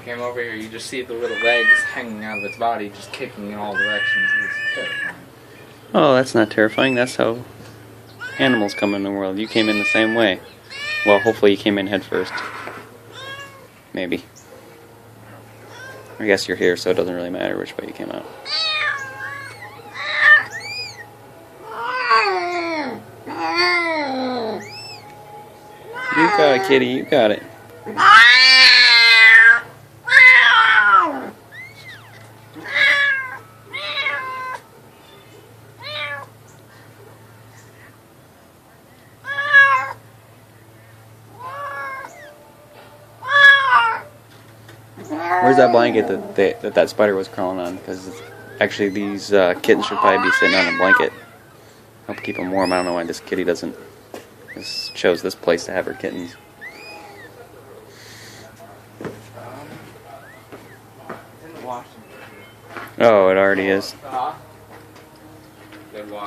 came over here, you just see the little legs hanging out of its body, just kicking in all directions. It's terrifying. Oh, that's not terrifying. That's how animals come in the world. You came in the same way. Well, hopefully you came in head first. Maybe. I guess you're here, so it doesn't really matter which way you came out. You got it, kitty. You got it. Where's that blanket that spider was crawling on? Because actually these kittens should probably be sitting on a blanket. Help keep them warm. I don't know why this kitty doesn't. This chose this place to have her kittens. It's in the washing machine. Oh, it already is. Good wash.